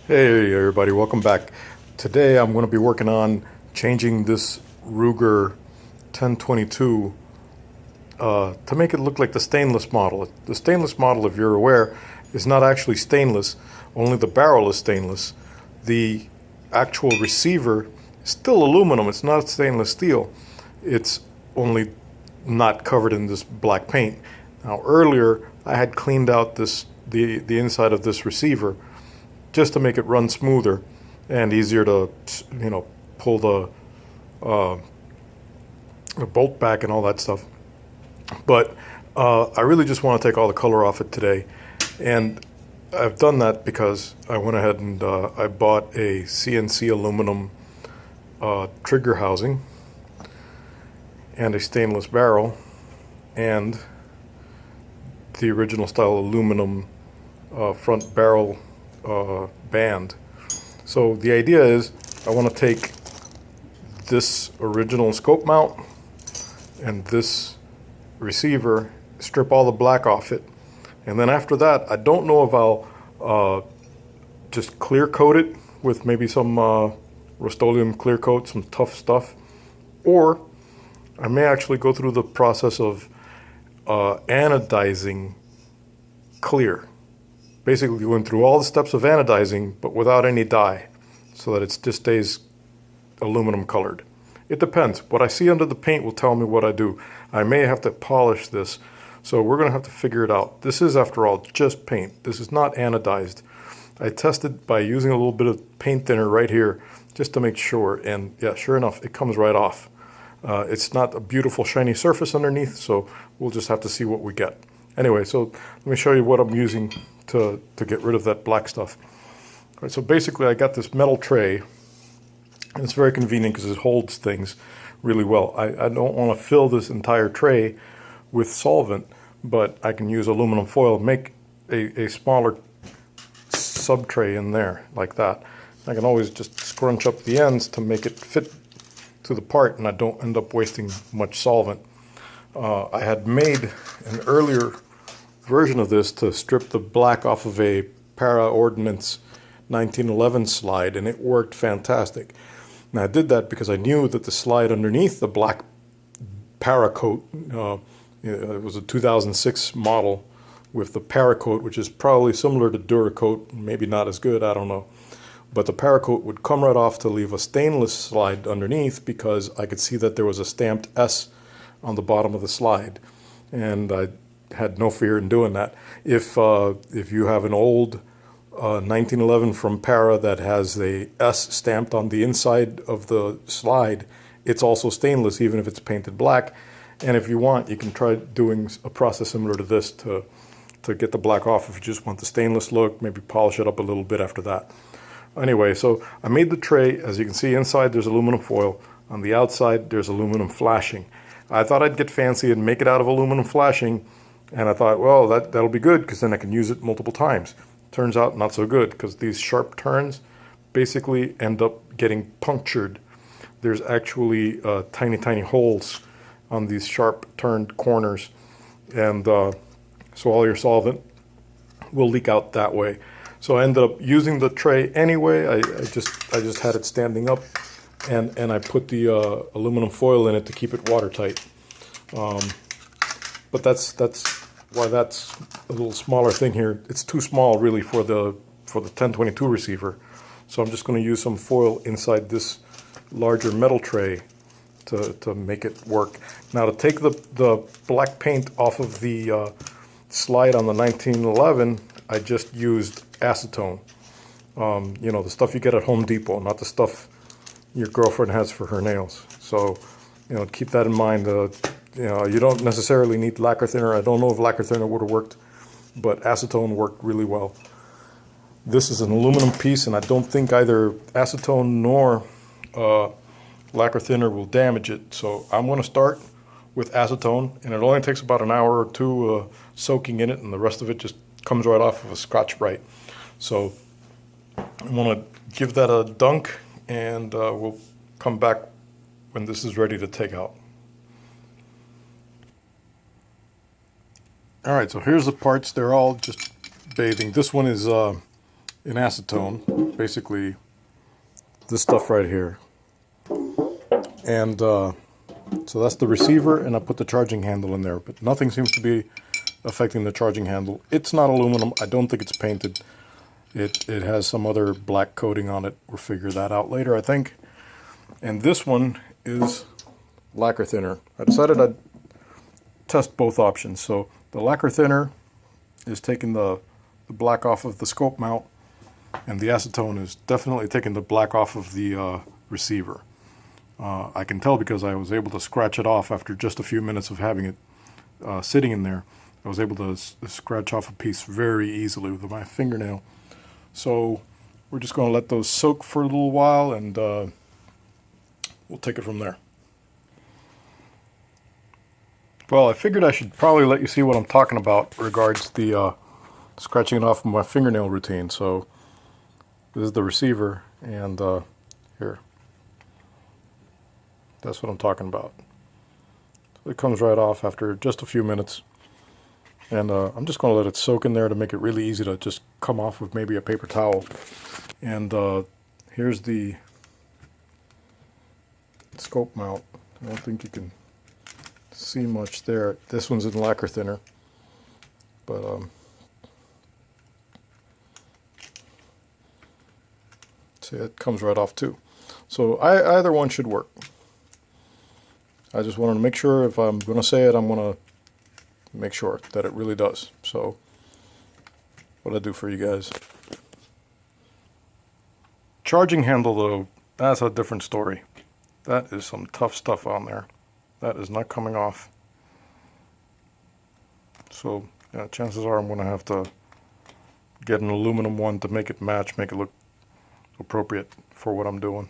Hey everybody, welcome back. Today I'm going to be working on changing this Ruger 1022 to make it look like the stainless model. The stainless model, if you're aware, is not actually stainless, only the barrel is stainless. The actual receiver is still aluminum, it's not stainless steel. It's only not covered in this black paint. Now earlier I had cleaned out the inside of this receiver just to make it run smoother and easier to, pull the bolt back and all that stuff. But I really just want to take all the color off it today, and I've done that because I went ahead and I bought a CNC aluminum trigger housing and a stainless barrel and the original style aluminum front barrel band. So the idea is I want to take this original scope mount and this receiver, strip all the black off it, and then after that I don't know if I'll just clear coat it with maybe some Rust-Oleum clear coat, some tough stuff, or I may actually go through the process of anodizing clear. Basically going through all the steps of anodizing but without any dye, so that it just stays aluminum colored. It depends. What I see under the paint will tell me what I do. I may have to polish this, so we're going to have to figure it out. This is, after all, just paint. This is not anodized. I tested by using a little bit of paint thinner right here just to make sure, and yeah, sure enough, it comes right off. It's not a beautiful shiny surface underneath, so we'll just have to see what we get. Anyway, so let me show you what I'm using to get rid of that black stuff. All right, so basically I got this metal tray, and it's very convenient because it holds things really well. I don't want to fill this entire tray with solvent, but I can use aluminum foil, make a smaller sub tray in there like that. I can always just scrunch up the ends to make it fit to the part, and I don't end up wasting much solvent. I had made an earlier version of this to strip the black off of a Para Ordnance 1911 slide, and it worked fantastic. Now I did that because I knew that the slide underneath the black Paracoat, it was a 2006 model with the Paracoat, which is probably similar to Duracoat, maybe not as good, I don't know. But the Paracoat would come right off to leave a stainless slide underneath, because I could see that there was a stamped S on the bottom of the slide, and I had no fear in doing that. If you have an old 1911 from Para that has a S stamped on the inside of the slide, it's also stainless even if it's painted black. And if you want, you can try doing a process similar to this to get the black off if you just want the stainless look, maybe polish it up a little bit after that. Anyway, so I made the tray. As you can see, inside there's aluminum foil. On the outside there's aluminum flashing. I thought I'd get fancy and make it out of aluminum flashing, and I thought, well, that'll be good because then I can use it multiple times. Turns out not so good, because these sharp turns basically end up getting punctured. There's actually tiny holes on these sharp turned corners, and so all your solvent will leak out that way. So I ended up using the tray anyway. I just had it standing up, and I put the aluminum foil in it to keep it watertight. But that's why that's a little smaller thing here. It's too small really for the 1022 receiver. So I'm just going to use some foil inside this larger metal tray to make it work. Now, to take the black paint off of the slide on the 1911, I just used acetone. The stuff you get at Home Depot, not the stuff your girlfriend has for her nails. So, keep that in mind. You don't necessarily need lacquer thinner. I don't know if lacquer thinner would have worked, but acetone worked really well. This is an aluminum piece, and I don't think either acetone nor lacquer thinner will damage it. So I'm going to start with acetone, and it only takes about an hour or two soaking in it, and the rest of it just comes right off of a Scotch-Brite. So I'm going to give that a dunk, and we'll come back when this is ready to take out. All right, so here's the parts. They're all just bathing. This one is in acetone, basically this stuff right here. And so that's the receiver, and I put the charging handle in there, but nothing seems to be affecting the charging handle. It's not aluminum. I don't think it's painted. It has some other black coating on it. We'll figure that out later, I think. And this one is lacquer thinner. I decided I'd test both options. So the lacquer thinner is taking the black off of the scope mount, and the acetone is definitely taking the black off of the receiver. I can tell because I was able to scratch it off after just a few minutes of having it sitting in there. I was able to scratch off a piece very easily with my fingernail. So we're just going to let those soak for a little while, and we'll take it from there. Well, I figured I should probably let you see what I'm talking about regards the scratching it off of my fingernail routine. So this is the receiver, and here. That's what I'm talking about. So it comes right off after just a few minutes. And I'm just going to let it soak in there to make it really easy to just come off with maybe a paper towel. And here's the scope mount. I don't think you can see much there. This one's in lacquer thinner. But see, it comes right off too. So either one should work. I just wanted to make sure if I'm going to say it, I'm going to make sure that it really does. So what I do for you guys. Charging handle though, that's a different story. That is some tough stuff on there. That is not coming off. So yeah, chances are I'm going to have to get an aluminum one to make it match, make it look appropriate for what I'm doing.